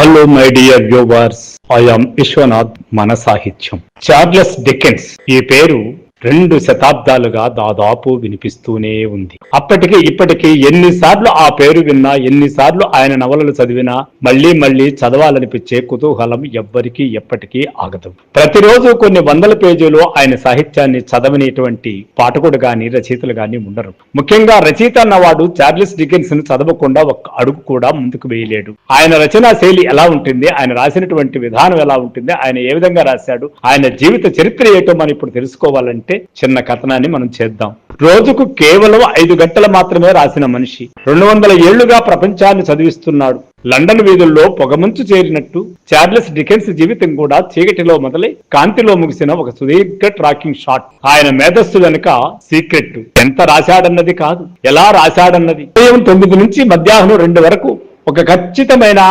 Hello my dear viewers, I am Vishwanath. మన సాహిత్యం. Charles Dickens ఈ పేరు 2 శతాబ్దాలుగా దాదాపు వినిపిస్తూనే ఉంది. అప్పటికి ఇప్పటికీ ఎన్నిసార్లు ఆ పేరు విన్నా, ఎన్నిసార్లు ఆయన నవలలు చదివినా మళ్లీ మళ్లీ చదవాలనిపించే కుతూహలం ఎవ్వరికీ ఎప్పటికీ ఆగదు. ప్రతిరోజు కొన్ని వందల పేజీలు ఆయన సాహిత్యాన్ని చదవనేటువంటి పాఠకుడు గాని, రచయితలు గాని ఉండరు. ముఖ్యంగా రచయిత అన్నవాడు చార్లెస్ డికెన్స్ ను చదవకుండా ఒక్క అడుగు కూడా ముందుకు వేయలేడు. ఆయన రచనా శైలి ఎలా ఉంటుంది, ఆయన రాసినటువంటి విధానం ఎలా ఉంటుంది, ఆయన ఏ విధంగా రాశాడు, ఆయన జీవిత చరిత్ర ఏటో మనం ఇప్పుడు తెలుసుకోవాలంటే చిన్న కథనాన్ని మనం చేద్దాం. రోజుకు కేవలం 5 గంటలు మాత్రమే రాసిన మనిషి 200 ఏళ్లుగా ప్రపంచాన్ని చదివిస్తున్నాడు. లండన్ వీధుల్లో పొగమంచు చేరినట్టు చార్లెస్ డికెన్స్ జీవితం కూడా చీకటిలో మొదలై కాంతిలో ముగిసిన ఒక సుదీర్ఘ ట్రాకింగ్ షాట్. ఆయన మేధస్సు వెనుక సీక్రెట్ ఎంత రాశాడన్నది కాదు, ఎలా రాశాడన్నది. ఉదయం 9 నుంచి మధ్యాహ్నం 2 వరకు ఒక ఖచ్చితమైన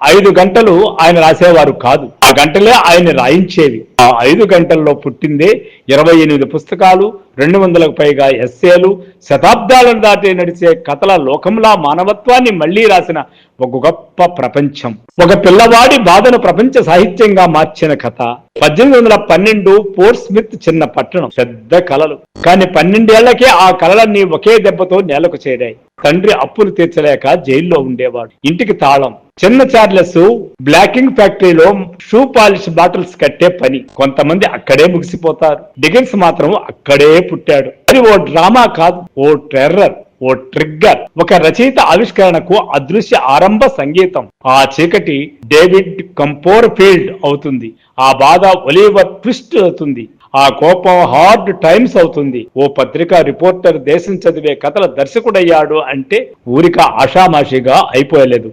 5 గంటలు ఆయన రాసేవారు కాదు. ఆ గంటలే ఆయన రాయించేవి. ఆ 5 గంటల్లో పుట్టిందే 28 పుస్తకాలు, 200లకు పైగా ఎస్సేలు, శతాబ్దాలను దాటి నడిచే కథల లోకంలా మానవత్వాన్ని మళ్లీ రాసిన ఒక గొప్ప ప్రపంచం. ఒక పిల్లవాడి బాధను ప్రపంచ సాహిత్యంగా మార్చిన కథ. 1812 పోర్ట్ స్మిత్ చిన్న పట్టణం, పెద్ద కలలు. కానీ 12 ఏళ్లకే ఆ కలలన్నీ ఒకే దెబ్బతో నేలకు చేరాయి. తండ్రి అప్పులు తీర్చలేక జైల్లో ఉండేవాడు. ఇంటికి తాళం. చిన్న చార్లెస్ బ్లాకింగ్ ఫ్యాక్టరీలో షూ పాలిష్ బాటిల్స్ కట్టే పని. కొంతమంది అక్కడే ముగిసిపోతారు. డికెన్స్ మాత్రం అక్కడే పుట్టాడు. అది ఓ డ్రామా కాదు, ఓ టెర్రర్, ఓ ట్రిగ్గర్, ఒక రచయిత ఆవిష్కరణకు అదృశ్య ఆరంభ సంగీతం. ఆ చీకటి డేవిడ్ కంపోర్ఫీల్డ్ అవుతుంది. ఆ బాధ ఒలివర్ ట్విస్ట్ అవుతుంది. ఆ కోపం హార్డ్ టైమ్స్ అవుతుంది. ఓ పత్రికా రిపోర్టర్ దేశం చదివే కథల దర్శకుడయ్యాడు అంటే ఊరిక ఆషామాషిగా అయిపోయలేదు.